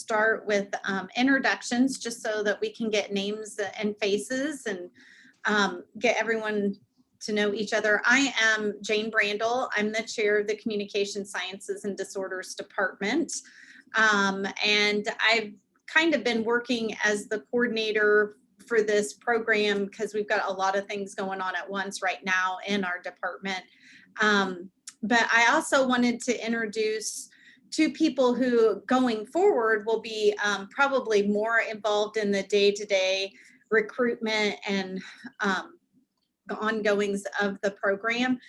start with introductions, just so that we can get names and faces and get everyone to know each other. I am Jane Brandel. I'm the chair of the Communication Sciences and Disorders Department. And I've kind of been working as the coordinator for this program because we've got a lot of things going on at once right now in our department. But I also wanted to introduce two people who going forward will be probably more involved in the day-to-day recruitment and the ongoings of the program,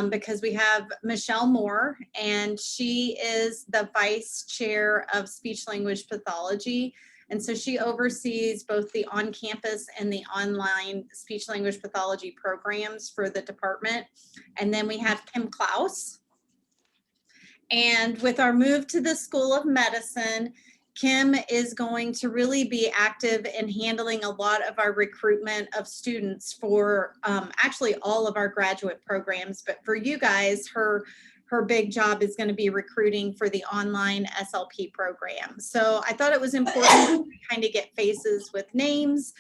because we have Michelle Moore, and she is the vice chair of speech language pathology. And so she oversees both the on-campus and the online speech language pathology programs for the department. And then we have Kim Klaus. And with our move to the School of Medicine, Kim is going to really be active in handling a lot of our recruitment of students for actually all of our graduate programs. But for you guys, her big job is going to be recruiting for the online SLP program. So I thought it was important to kind of get faces with names,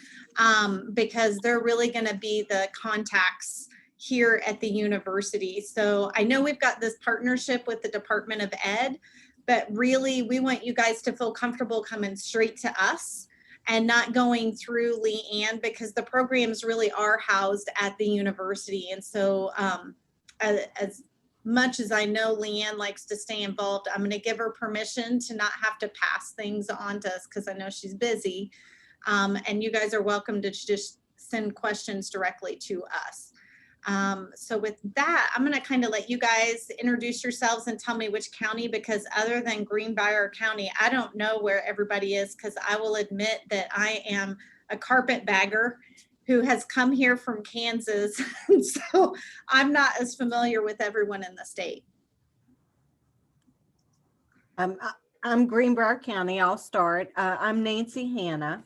because they're really going to be the contacts here at the university. So I know we've got this partnership with the Department of Ed, but really we want you guys to feel comfortable coming straight to us and not going through Leanne, because the programs really are housed at the university. And so as much as I know Leanne likes to stay involved, I'm going to give her permission to not have to pass things on to us, because I know she's busy. And you guys are welcome to just send questions directly to us. So with that, I'm going to kind of let you guys introduce yourselves and tell me which county, because other than Greenbrier County, I don't know where everybody is, because I will admit that I am a carpetbagger who has come here from Kansas. So I'm not as familiar with everyone in the state. I'm Greenbrier County. I'll start. I'm Nancy Hanna,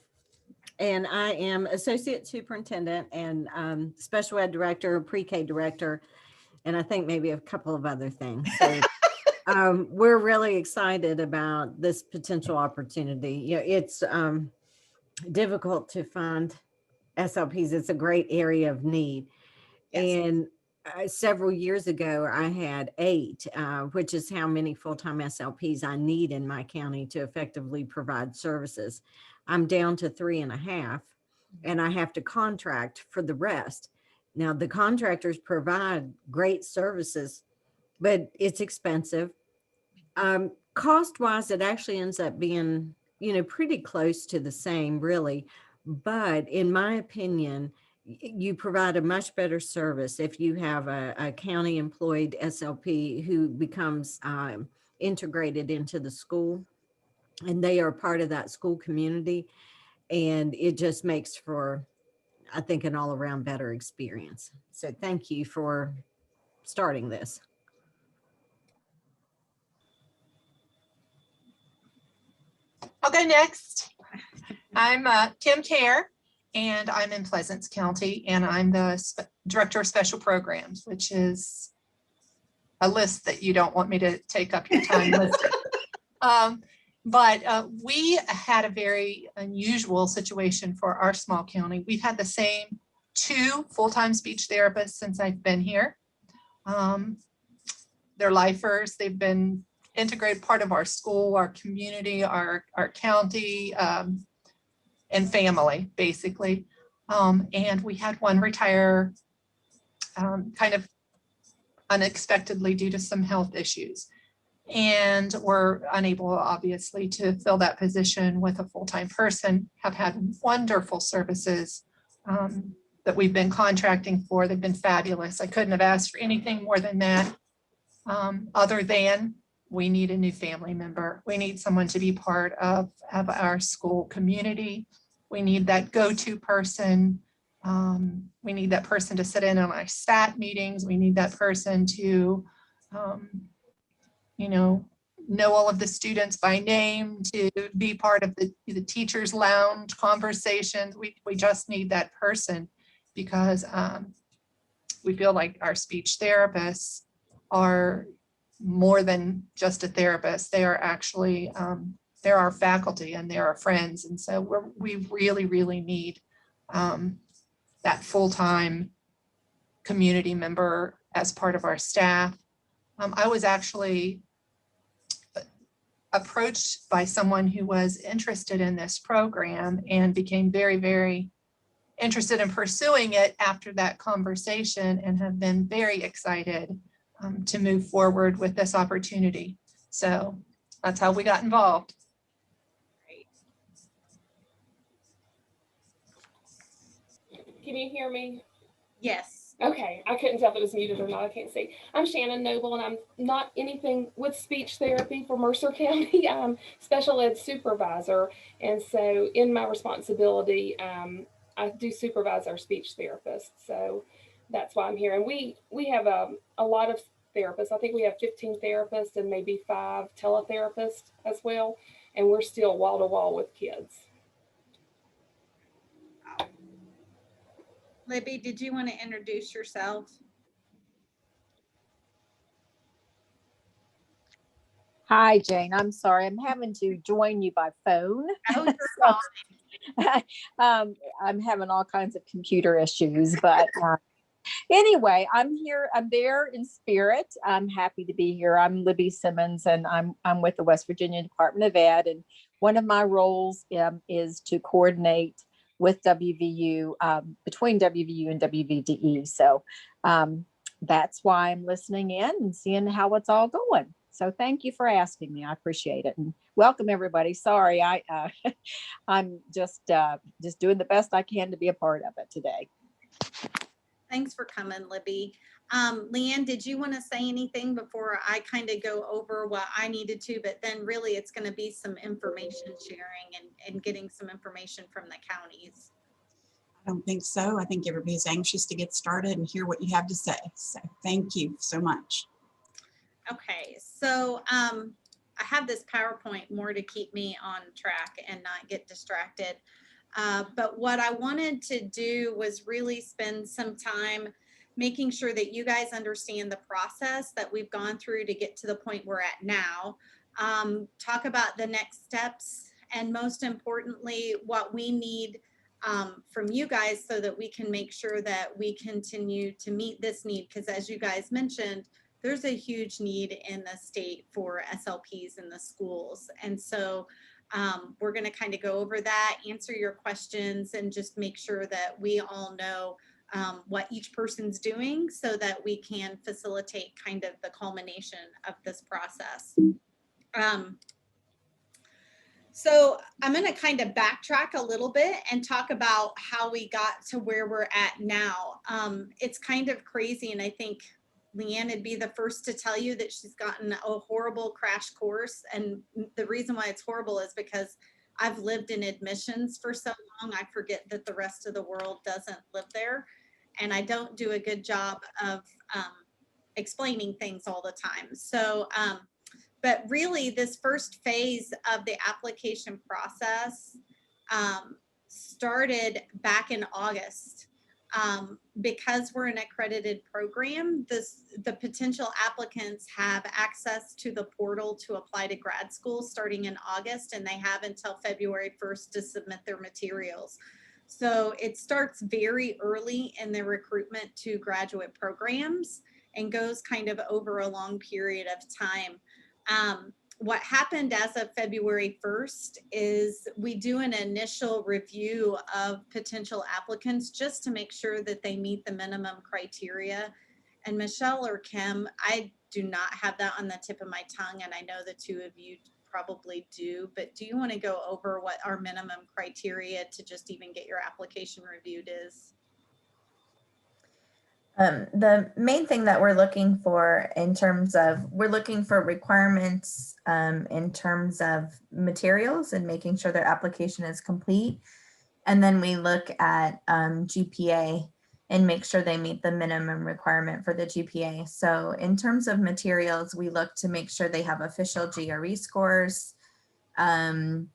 and I am Associate Superintendent and Special Ed Director, Pre-K Director, and I think maybe a couple of other things. So we're really excited about this potential opportunity. You know, it's difficult to find SLPs. It's a great area of need. Yes. And several years ago, I had 8, which is how many full-time SLPs I need in my county to effectively provide services. I'm down to 3.5, and I have to contract for the rest. Now, the contractors provide great services, but it's expensive. Cost-wise, it actually ends up being, you know, pretty close to the same, really. But in my opinion, you provide a much better service if you have a county employed SLP who becomes integrated into the school, and they are part of that school community. And it just makes for, I think, an all around better experience. So thank you for starting this. I'll go next. I'm Kim Kerr, and I'm in Pleasants County, and I'm the Director of Special Programs, which is a list that you don't want me to take up your time listing. But we had a very unusual situation for our small county. We've had the same 2 full-time speech therapists since I've been here. They're lifers. They've been integrated part of our school, our community, our county, and family, basically. And we had one retire kind of unexpectedly due to some health issues. And we're unable, obviously, to fill that position with a full-time person. Have had wonderful services that we've been contracting for. They've been fabulous. I couldn't have asked for anything more than that, other than we need a new family member. We need someone to be part of our school community. We need that go-to person. We need that person to sit in on our SAT meetings. We need that person to, you know all of the students by name, to be part of the teachers lounge conversations. We just need that person, because we feel like our speech therapists are more than just a therapist. They are actually they're our faculty and they're our friends. And so we really, really need that full-time community member as part of our staff. I was actually approached by someone who was interested in this program and became very, very interested in pursuing it after that conversation, and have been very excited to move forward with this opportunity. So that's how we got involved. Can you hear me? Yes. Okay, I couldn't tell if it was muted or not. I can't see. I'm Shannon Noble, and I'm not anything with speech therapy for Mercer County. I'm special ed supervisor, and so in my responsibility, I do supervise our speech therapists. So that's why I'm here. And we have a lot of therapists. I think we have 15 therapists and maybe 5 teletherapists as well. And we're still wall to wall with kids. Libby, did you want to introduce yourself? Hi, Jane. I'm sorry. I'm having to join you by phone. Oh, you're fine. I'm having all kinds of computer issues, but anyway, I'm here. I'm there in spirit. I'm happy to be here. I'm Libby Simmons, and I'm with the West Virginia Department of Ed. And one of my roles is to coordinate with WVU, between WVU and WVDE. So that's why I'm listening in and seeing how it's all going. So thank you for asking me. I appreciate it, and welcome everybody. Sorry, I'm just doing the best I can to be a part of it today. Thanks for coming, Libby. Leanne, did you want to say anything before I kind of go over what I needed to, but then really it's going to be some information sharing and getting some information from the counties. I don't think so. I think everybody's anxious to get started and hear what you have to say. So thank you so much. Okay, so I have this PowerPoint more to keep me on track and not get distracted. But what I wanted to do was really spend some time making sure that you guys understand the process that we've gone through to get to the point we're at now. Talk about the next steps, and most importantly, what we need from you guys so that we can make sure that we continue to meet this need. Because as you guys mentioned, there's a huge need in the state for SLPs in the schools. And so we're going to kind of go over that, answer your questions, and just make sure that we all know what each person's doing so that we can facilitate kind of the culmination of this process. So I'm going to kind of backtrack a little bit and talk about how we got to where we're at now. It's kind of crazy, and I think Leanne would be the first to tell you that she's gotten a horrible crash course. And the reason why it's horrible is because I've lived in admissions for so long, I forget that the rest of the world doesn't live there. And I don't do a good job of explaining things all the time. So, but really this first phase of the application process started back in August. Because we're an accredited program, the potential applicants have access to the portal to apply to grad school starting in August, and they have until February 1st to submit their materials. So it starts very early in the recruitment to graduate programs and goes kind of over a long period of time. What happened as of February 1st is we do an initial review of potential applicants just to make sure that they meet the minimum criteria. And Michelle or Kim, I do not have that on the tip of my tongue, and I know the two of you probably do, but do you want to go over what our minimum criteria to just even get your application reviewed is? The main thing that we're looking for in terms of, we're looking for requirements in terms of materials and making sure their application is complete. And then we look at GPA and make sure they meet the minimum requirement for the GPA. So in terms of materials, we look to make sure they have official GRE scores, 3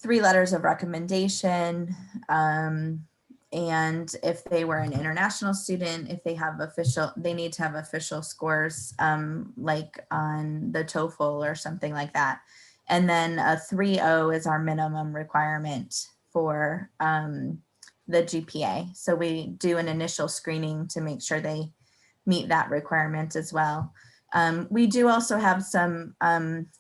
letters of recommendation, and if they were an international student, if they have they need to have official scores like on the TOEFL or something like that. And then a 3.0 is our minimum requirement for the GPA. So we do an initial screening to make sure they meet that requirement as well. We do also have some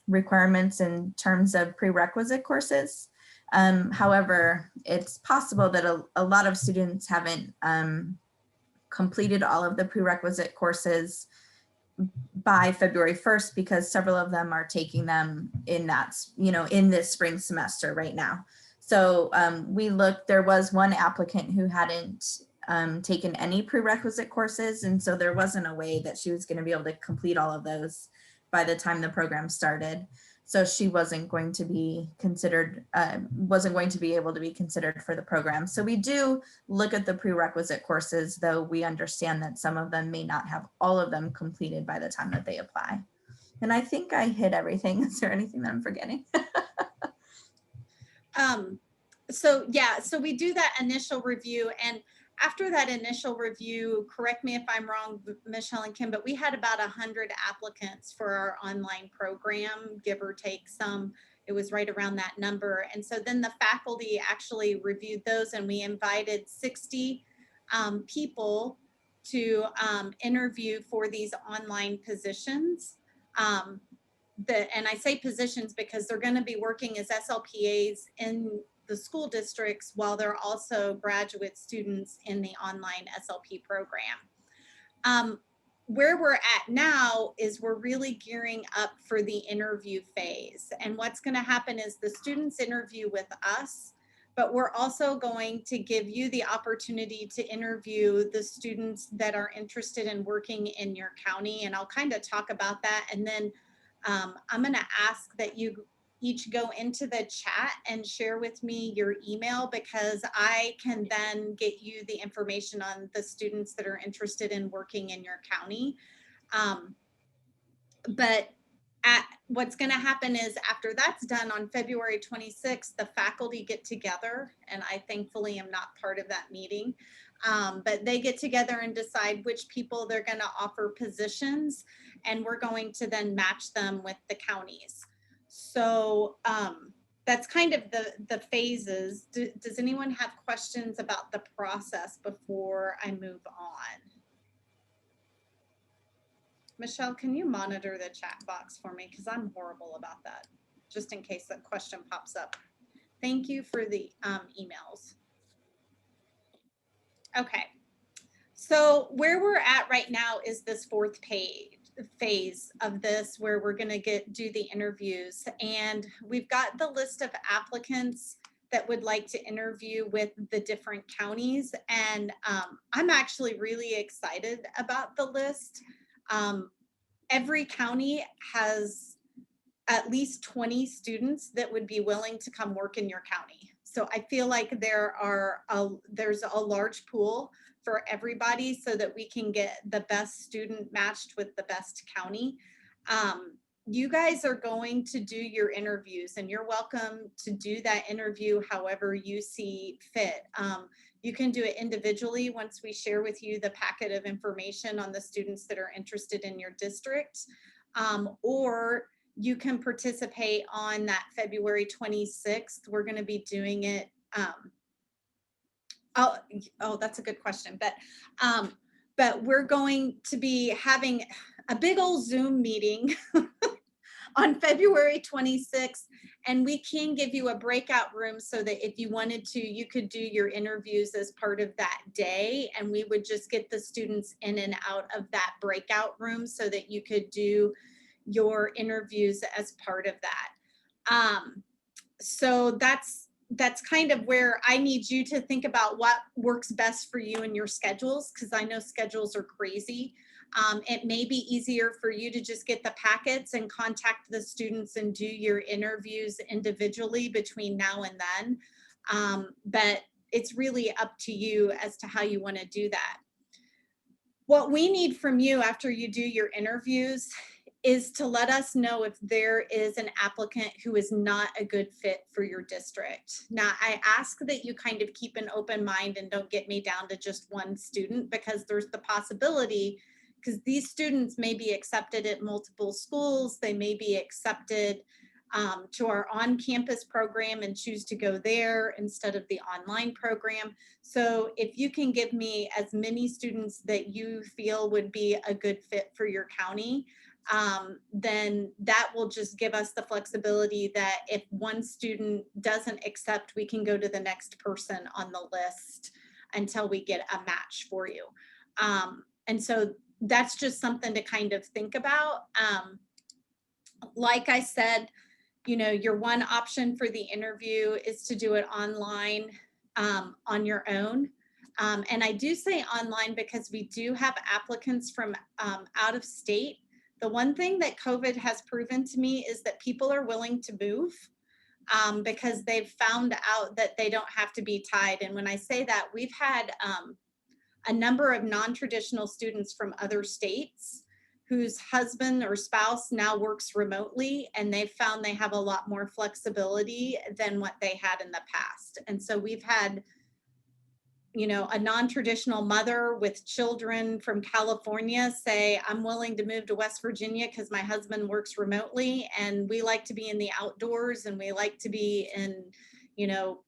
requirements in terms of prerequisite courses. However, it's possible that a lot of students haven't completed all of the prerequisite courses by February 1st, because several of them are taking them in that, in this spring semester right now. So there was one applicant who hadn't taken any prerequisite courses. And so there wasn't a way that she was going to be able to complete all of those by the time the program started. So she wasn't going to be considered, wasn't going to be able to be considered for the program. So we do look at the prerequisite courses, though we understand that some of them may not have all of them completed by the time that they apply. And I think I hit everything. Is there anything that I'm forgetting? So yeah, so we do that initial review, and after that initial review, correct me if I'm wrong, Michelle and Kim, but we had about 100 applicants for our online program, give or take some. It was right around that number. And so then the faculty actually reviewed those, and we invited 60 people to interview for these online positions. And I say positions because they're going to be working as SLPAs in the school districts while they're also graduate students in the online SLP program. Where we're at now is we're really gearing up for the interview phase. And what's going to happen is the students interview with us, but we're also going to give you the opportunity to interview the students that are interested in working in your county. And I'll kind of talk about that. And then I'm going to ask that you each go into the chat and share with me your email, because I can then get you the information on the students that are interested in working in your county. But what's going to happen is after that's done on February 26th, the faculty get together, and I thankfully am not part of that meeting, but they get together and decide which people they're going to offer positions, and we're going to then match them with the counties. So that's kind of the phases. Does anyone have questions about the process before I move on? Michelle, can you monitor the chat box for me? Because I'm horrible about that, just in case that question pops up. Thank you for the emails. Okay, so where we're at right now is this fourth phase of this, where we're going to do the interviews, and we've got the list of applicants that would like to interview with the different counties, and I'm actually really excited about the list. Every county has at least 20 students that would be willing to come work in your county. So I feel like there's a large pool for everybody so that we can get the best student matched with the best county. You guys are going to do your interviews, and you're welcome to do that interview however you see fit. You can do it individually once we share with you the packet of information on the students that are interested in your district, or you can participate on that February 26th. We're going to be doing it. Oh, that's a good question. But we're going to be having a big old Zoom meeting on February 26th, and we can give you a breakout room so that if you wanted to, you could do your interviews as part of that day, and we would just get the students in and out of that breakout room so that you could do your interviews as part of that. So that's kind of where I need you to think about what works best for you and your schedules, because I know schedules are crazy. It may be easier for you to just get the packets and contact the students and do your interviews individually between now and then. But it's really up to you as to how you want to do that. What we need from you after you do your interviews is to let us know if there is an applicant who is not a good fit for your district. Now, I ask that you kind of keep an open mind and don't get me down to just one student, because there's the possibility, because these students may be accepted at multiple schools, they may be accepted to our on-campus program and choose to go there instead of the online program. So if you can give me as many students that you feel would be a good fit for your county, then that will just give us the flexibility that if one student doesn't accept, we can go to the next person on the list until we get a match for you. And so that's just something to kind of think about. Like I said, you know, your one option for the interview is to do it online on your own. And I do say online because we do have applicants from out of state. The one thing that COVID has proven to me is that people are willing to move because they've found out that they don't have to be tied. And when I say that, we've had a number of non-traditional students from other states whose husband or spouse now works remotely, and they've found they have a lot more flexibility than what they had in the past. And so we've had, you know, a non-traditional mother with children from California say, I'm willing to move to West Virginia because my husband works remotely and we like to be in the outdoors and we like to be in, you know,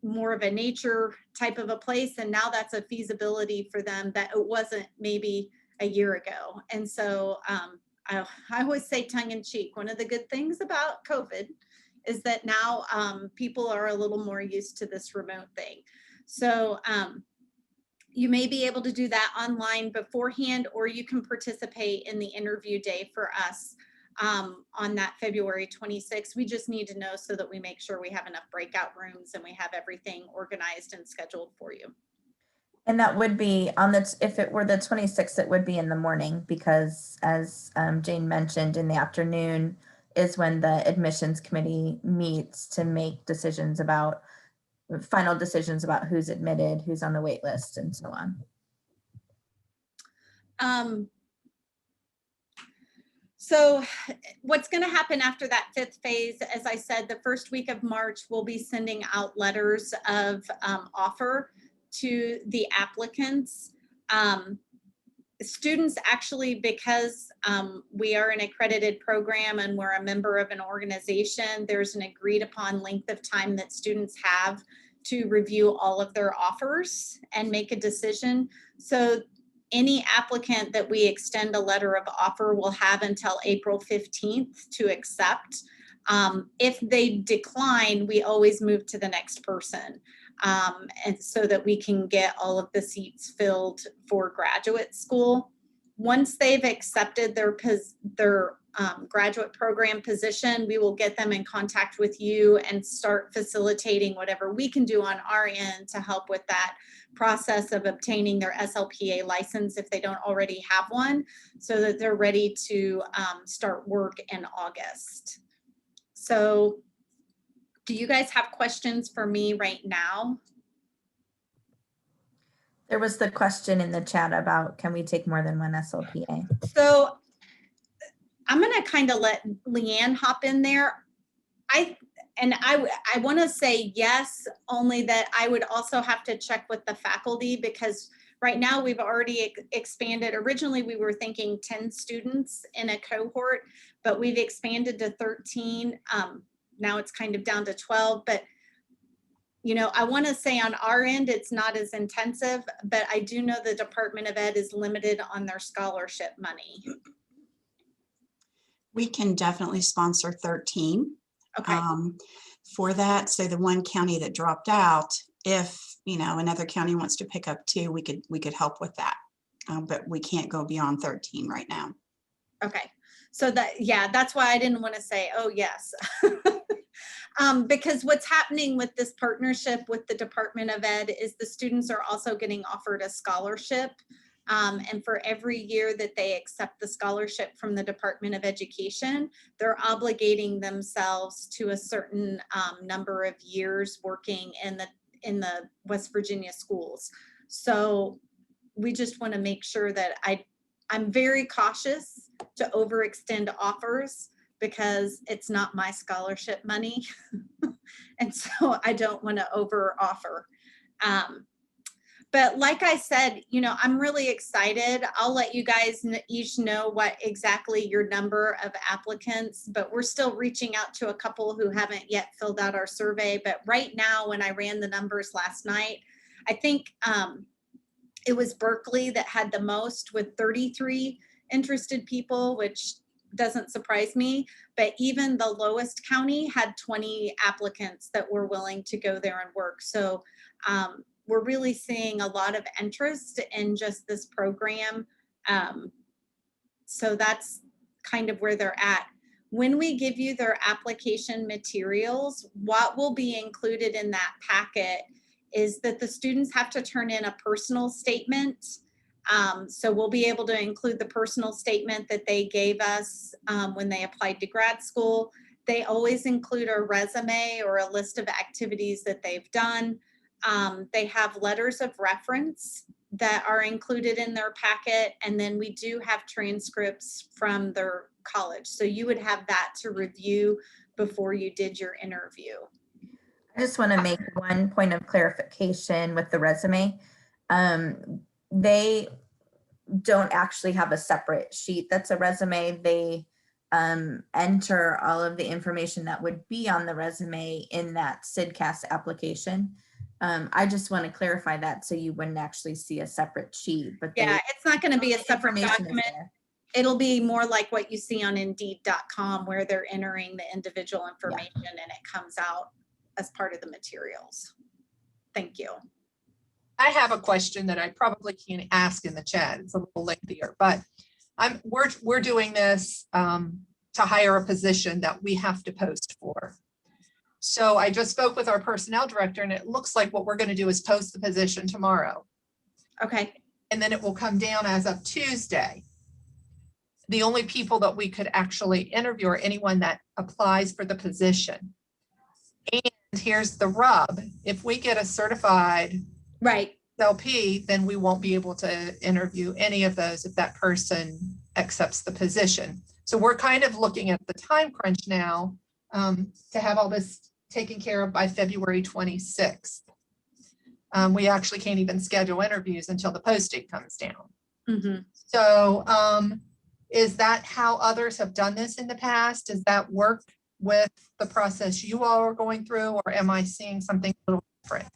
more of a nature type of a place. And now that's a feasibility for them that it wasn't maybe a year ago. And so I always say tongue in cheek, one of the good things about COVID is that now people are a little more used to this remote thing. So you may be able to do that online beforehand, or you can participate in the interview day for us on that February 26th. We just need to know so that we make sure we have enough breakout rooms and we have everything organized and scheduled for you. And that would be on the, if it were the 26th, it would be in the morning because as Jane mentioned, in the afternoon is when the admissions committee meets to make decisions about, final decisions about who's admitted, who's on the wait list and so on. So what's going to happen after that 5th phase, as I said, the first week of March, we'll be sending out letters of offer to the applicants. Students actually, because we are an accredited program and we're a member of an organization, there's an agreed upon length of time that students have to review all of their offers and make a decision. So any applicant that we extend a letter of offer will have until April 15th to accept. If they decline, we always move to the next person. And so that we can get all of the seats filled for graduate school. Once they've accepted their graduate program position, we will get them in contact with you and start facilitating whatever we can do on our end to help with that process of obtaining their SLPA license if they don't already have one, so that they're ready to start work in August. So do you guys have questions for me right now? There was the question in the chat about, can we take more than one SLPA? So I'm going to kind of let Leanne hop in there. I want to say yes, only that I would also have to check with the faculty because right now we've already expanded. Originally, we were thinking 10 students in a cohort, but we've expanded to 13. Now it's kind of down to 12, but you know, I want to say on our end, it's not as intensive, but I do know the Department of Ed is limited on their scholarship money. We can definitely sponsor 13 Okay. For that. So the one county that dropped out, if you know another county wants to pick up 2, we could help with that, but we can't go beyond 13 right now. Okay. So that, yeah, that's why I didn't want to say, oh yes. Because what's happening with this partnership with the Department of Ed is the students are also getting offered a scholarship. And for every year that they accept the scholarship from the Department of Education, they're obligating themselves to a certain number of years working in the West Virginia schools. So we just want to make sure that I'm very cautious to overextend offers because it's not my scholarship money. And so I don't want to over offer. But like I said, you know, I'm really excited. I'll let you guys each know what exactly your number of applicants, but we're still reaching out to a couple who haven't yet filled out our survey. But right now, when I ran the numbers last night, I think it was Berkeley that had the most with 33 interested people, which doesn't surprise me. But even the lowest county had 20 applicants that were willing to go there and work. So we're really seeing a lot of interest in just this program. So that's kind of where they're at. When we give you their application materials, what will be included in that packet is that the students have to turn in a personal statement. So we'll be able to include the personal statement that they gave us when they applied to grad school. They always include a resume or a list of activities that they've done. They have letters of reference that are included in their packet. And then we do have transcripts from their college. So you would have that to review before you did your interview. I just want to make one point of clarification with the resume. They don't actually have a separate sheet that's a resume. They enter all of the information that would be on the resume in that SIDCAS application. I just want to clarify that so you wouldn't actually see a separate sheet. But yeah, it's not going to be a separate information is document. there. It'll be more like what you see on Indeed.com, where they're entering the individual information and it comes out as part of the materials. Thank you. I have a question that I probably can't ask in the chat. It's a little lengthier, but we're doing this to hire a position that we have to post for. So I just spoke with our personnel director, and it looks like what we're going to do is post the position tomorrow. Okay. And then it will come down as of Tuesday. The only people that we could actually interview are anyone that applies for the position. And here's the rub. If we get a certified SLP, then we won't be able to interview any of those if that person accepts the position. So we're kind of looking at the time crunch now to have all this taken care of by February 26th. We actually can't even schedule interviews until the posting comes down. Mm-hmm. So is that how others have done this in the past? Does that work with the process you all are going through, or am I seeing something a little different?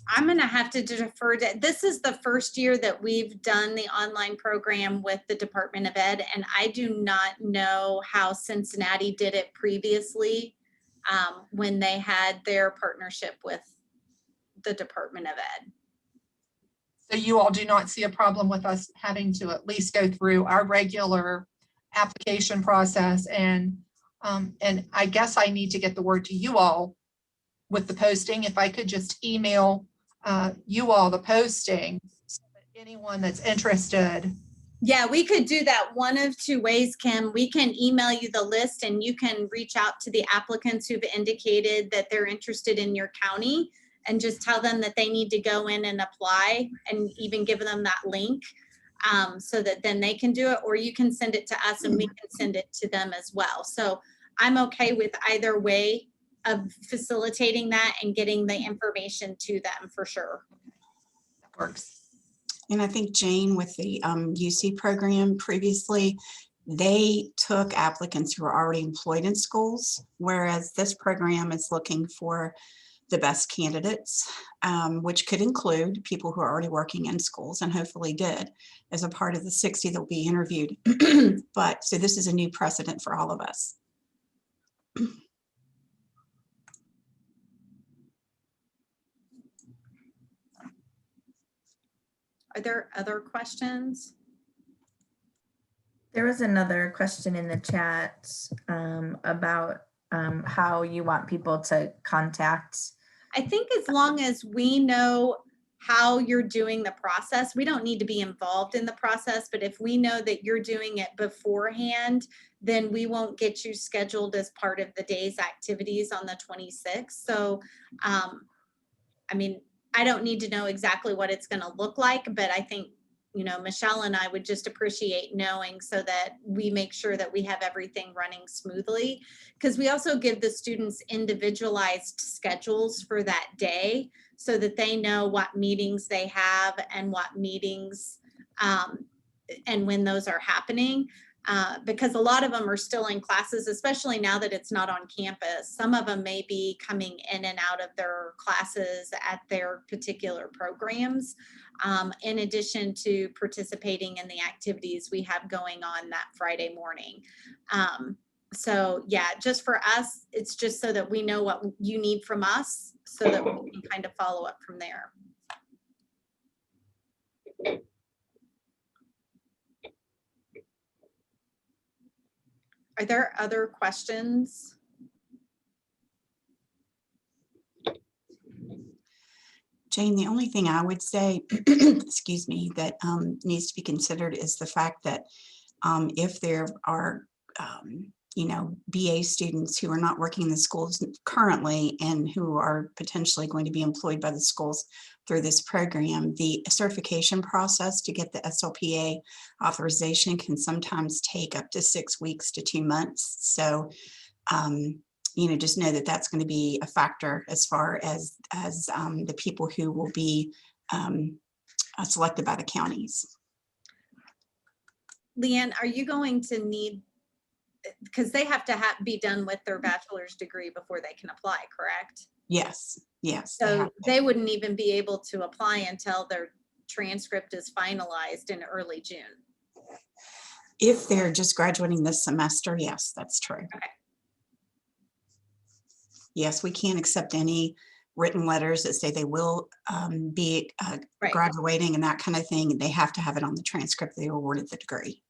I'm going to have to defer to, this is the first year that we've done the online program with the Department of Ed, and I do not know how Cincinnati did it previously when they had their partnership with the Department of Ed. So you all do not see a problem with us having to at least go through our regular application process, and I guess I need to get the word to you all with the posting. If I could just email you all the posting so that anyone that's interested. Yeah, we could do that one of two ways, Kim. We can email you the list and you can reach out to the applicants who've indicated that they're interested in your county and just tell them that they need to go in and apply, and even give them that link so that then they can do it, or you can send it to us and we can send it to them as well. So I'm okay with either way of facilitating that and getting the information to them for sure. That works. And I think Jane, with the UC program previously, they took applicants who are already employed in schools, whereas this program is looking for the best candidates, which could include people who are already working in schools, and hopefully did as a part of the 60 that will be interviewed. But so this is a new precedent for all of us. Are there other questions? There was another question in the chat about how you want people to contact. I think as long as we know how you're doing the process, we don't need to be involved in the process, but if we know that you're doing it beforehand, then we won't get you scheduled as part of the day's activities on the 26th. So, I mean, I don't need to know exactly what it's going to look like, but I think you know, Michelle and I would just appreciate knowing so that we make sure that we have everything running smoothly. Because we also give the students individualized schedules for that day so that they know what meetings they have and what meetings and when those are happening. Because a lot of them are still in classes, especially now that it's not on campus. Some of them may be coming in and out of their classes at their particular programs, in addition to participating in the activities we have going on that Friday morning. So yeah, just for us, it's just so that we know what you need from us so that we can kind of follow up from there. Are there other questions? Jane, the only thing I would say, excuse me, that needs to be considered is the fact that if there are, you know, BA students who are not working in the schools currently and who are potentially going to be employed by the schools through this program, the certification process to get the SLPA authorization can sometimes take up to 6 weeks to 2 months. So, you know, just know that that's going to be a factor as far as the people who will be selected by the counties. Leanne, are you going to need, because they have to be done with their bachelor's degree before they can apply, correct? Yes, yes. So they wouldn't even be able to apply until their transcript is finalized in early June. If they're just graduating this semester, yes, that's true. Okay. Yes, we can't accept any written letters that say they will be Right. graduating and that kind of thing. They have to have it on the transcript they were awarded the degree.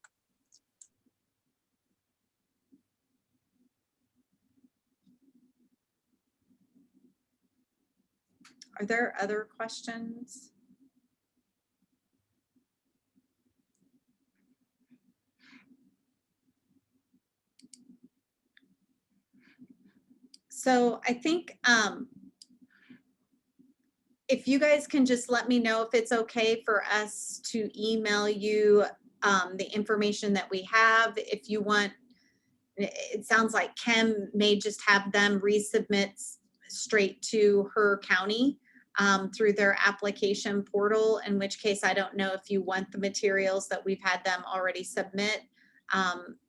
Are there other questions? So I think if you guys can just let me know if it's okay for us to email you the information that we have. If you want, it sounds like Kim may just have them resubmit straight to her county through their application portal, in which case I don't know if you want the materials that we've had them already submit.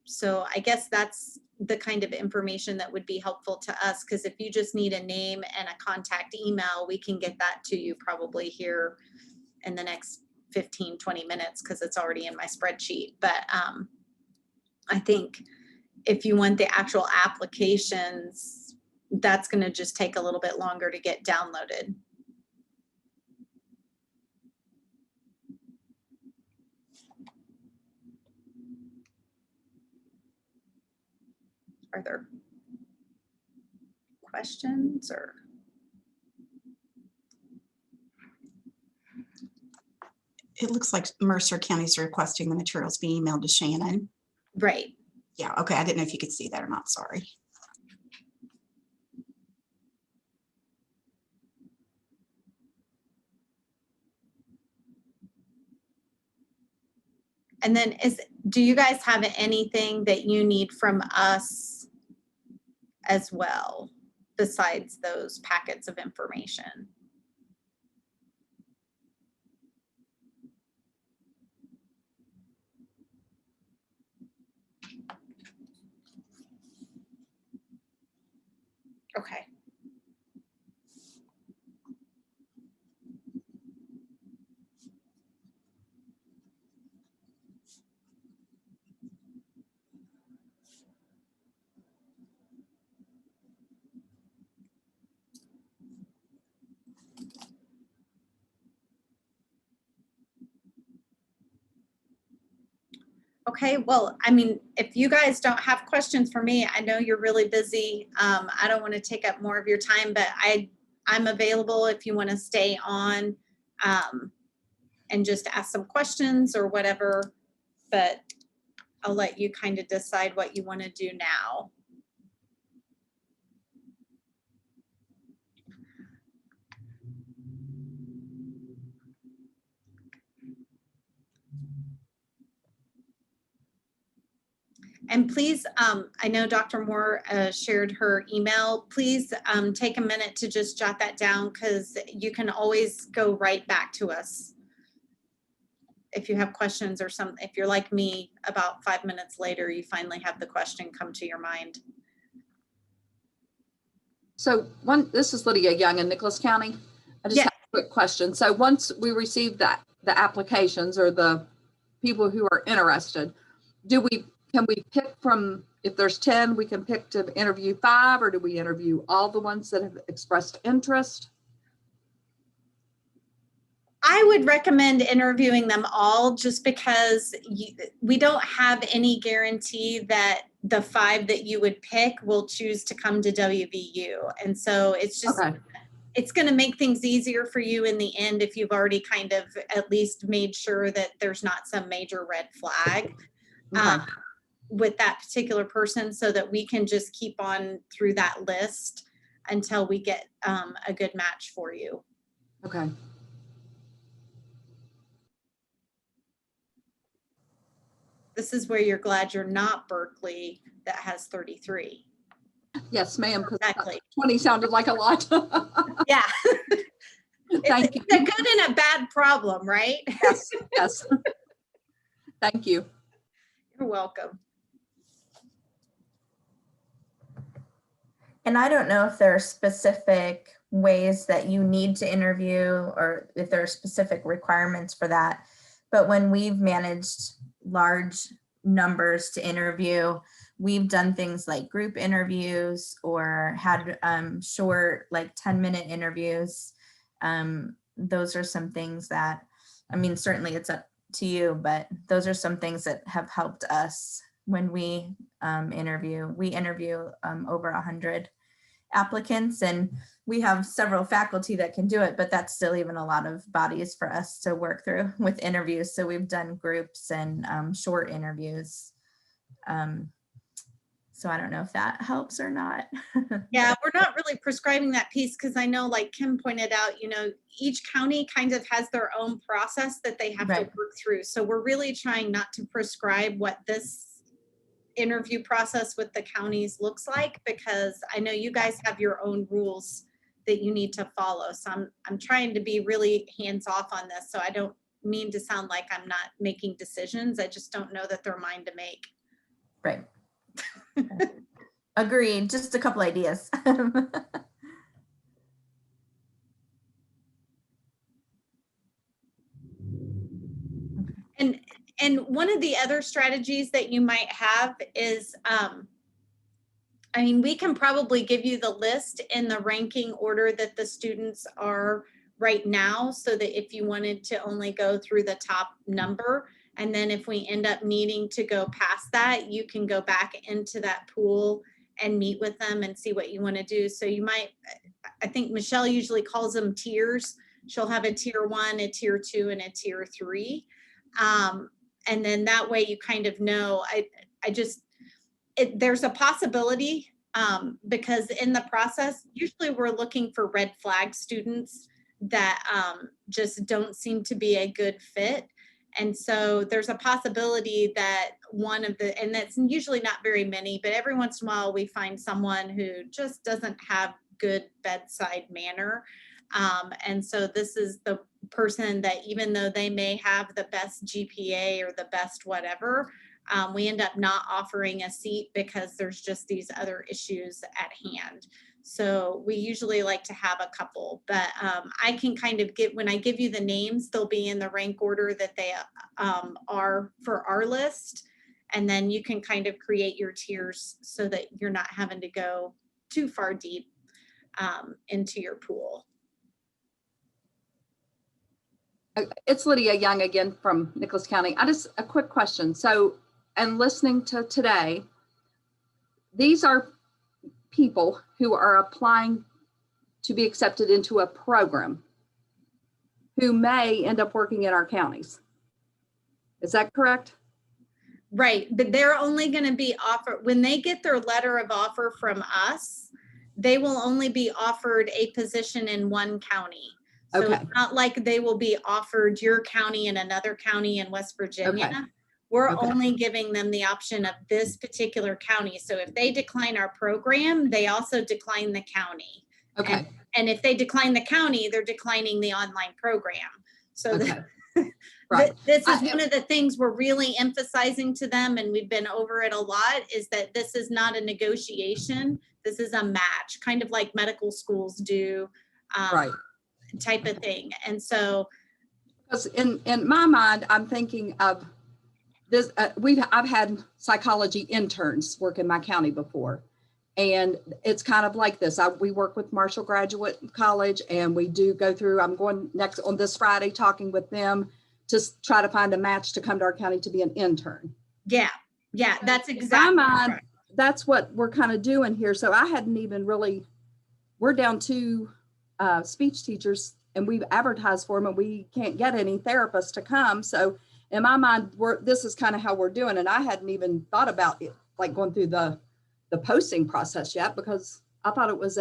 So I guess that's the kind of information that would be helpful to us, because if you just need a name and a contact email, we can get that to you probably here in the next 15-20 minutes because it's already in my spreadsheet. But I think if you want the actual applications, that's going to just take a little bit longer to get downloaded. Are there questions or? It looks like Mercer County is requesting the materials be emailed to Shannon. Right. Yeah, okay. I didn't know if you could see that or not. Sorry. And then do you guys have anything that you need from us as well, besides those packets of information? Okay. Okay, well, I mean, if you guys don't have questions for me, I know you're really busy. I don't want to take up more of your time, but I'm available if you want to stay on and just ask some questions or whatever, but I'll let you kind of decide what you want to do now. And please, I know Dr. Moore shared her email. Please take a minute to just jot that down, because you can always go right back to us if you have questions or if you're like me, about 5 minutes later, you finally have the question come to your mind. So this is Lydia Young in Nicholas County. I just have a quick question. So once we receive the applications or the people who are interested, can we pick from, if there's 10, we can pick to interview 5, or do we interview all the ones that have expressed interest? I would recommend interviewing them all, just because we don't have any guarantee that the 5 that you would pick will choose to come to WVU. And so it's just, Okay. It's going to make things easier for you in the end if you've already kind of at least made sure that there's not some major red flag with that particular person, so that we can just keep on through that list until we get a good match for you. Okay. This is where you're glad you're not Berkeley that has 33. Yes, ma'am. Exactly. 20 sounded like a lot. Yeah. Thank you. It's a good and a bad problem, right? Yes, yes. Thank you. You're welcome. And I don't know if there are specific ways that you need to interview, or if there are specific requirements for that. But when we've managed large numbers to interview, we've done things like group interviews, or had short, like 10-minute interviews. Those are some things that, I mean, certainly it's up to you, but those are some things that have helped us when we interview. We interview over 100 applicants, and we have several faculty that can do it, but that's still even a lot of bodies for us to work through with interviews. So we've done groups and short interviews. So I don't know if that helps or not. Yeah, we're not really prescribing that piece, because I know, like Kim pointed out, you know, each county kind of has their own process that they have to work through. So we're really trying not to prescribe what this interview process with the counties looks like, because I know you guys have your own rules that you need to follow. So I'm trying to be really hands off on this. So I don't mean to sound like I'm not making decisions. I just don't know that they're mine to make. Right. Agreed. Just a couple ideas. And one of the other strategies that you might have is, I mean, we can probably give you the list in the ranking order that the students are right now, so that if you wanted to only go through the top number, and then if we end up needing to go past that, you can go back into that pool and meet with them and see what you want to do. So you might, I think Michelle usually calls them tiers. She'll have a tier 1, a tier 2, and a tier 3. And then that way you kind of know, there's a possibility, because in the process, usually we're looking for red flag students that just don't seem to be a good fit. And so there's a possibility that and that's usually not very many, but every once in a while we find someone who just doesn't have good bedside manner. And so this is the person that, even though they may have the best GPA or the best whatever, we end up not offering a seat because there's just these other issues at hand. So we usually like to have a couple, but I can kind of when I give you the names, they'll be in the rank order that they are for our list. And then you can kind of create your tiers so that you're not having to go too far deep into your pool. It's Lydia Young again from Nicholas County. A quick question. So, and listening to today, these are people who are applying to be accepted into a program who may end up working in our counties. Is that correct? Right, but they're only going to be offered, when they get their letter of offer from us, they will only be offered a position in one county. So It's not like they will be offered your county and another county in West Virginia. Okay. We're Okay. only giving them the option of this particular county. So if they decline our program, they also decline the county. Okay, And if they decline the county, they're declining the online program. So okay. Right. this is one of the things we're really emphasizing to them, and we've been over it a lot, is that this is not a negotiation. This is a match, kind of like medical schools do, Right. type of thing. And so, Because in my mind, I'm thinking of this, I've had psychology interns work in my county before. And it's kind of like this. We work with Marshall Graduate College, and we do go through, I'm going next on this Friday, talking with them to try to find a match to come to our county to be an intern. yeah, that's In my exactly mind, right. that's what we're kind of doing here. So I hadn't even really, we're down to speech teachers, and we've advertised for them, and we can't get any therapists to come. So in my mind, this is kind of how we're doing. And I hadn't even thought about it, like going through the posting process yet, because I thought it was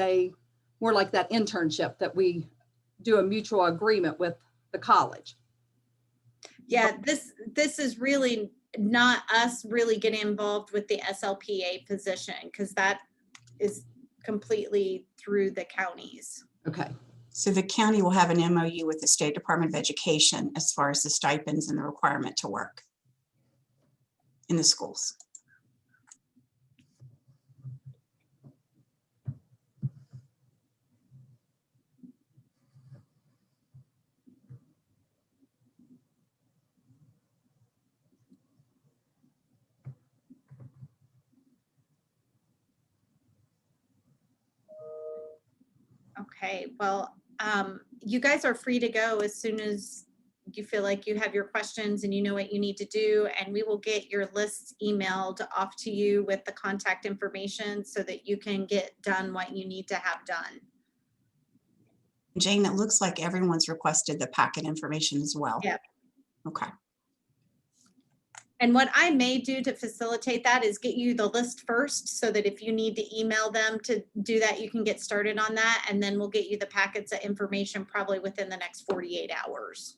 more like that internship that we do a mutual agreement with the college. Yeah, this is really not us really getting involved with the SLPA position, because that is completely through the counties. Okay. So the county will have an MOU with the State Department of Education as far as the stipends and the requirement to work in the schools. Okay, well, you guys are free to go as soon as you feel like you have your questions and you know what you need to do, and we will get your lists emailed off to you with the contact information so that you can get done what you need to have done. Jane, it looks like everyone's requested the packet information as well. Yep. Okay. And what I may do to facilitate that is get you the list first, so that if you need to email them to do that, you can get started on that. And then we'll get you the packets of information probably within the next 48 hours.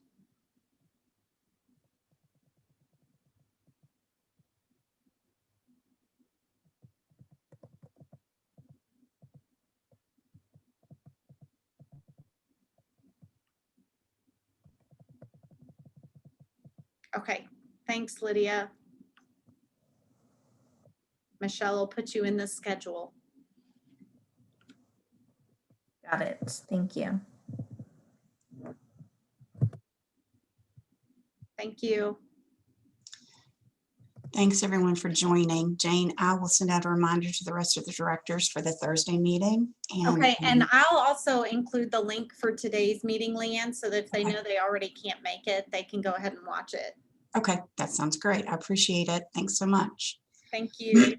Okay, thanks, Lydia. Michelle will put you in the schedule. Got it. Thank you. Thank you. Thanks everyone for joining. Jane, I will send out a reminder to the rest of the directors for the Thursday meeting. Okay, and I'll also include the link for today's meeting, Leanne, so that if they Okay. know they already can't make it, they can go ahead and watch it. Okay, that sounds great. I appreciate it. Thanks so much. Thank you.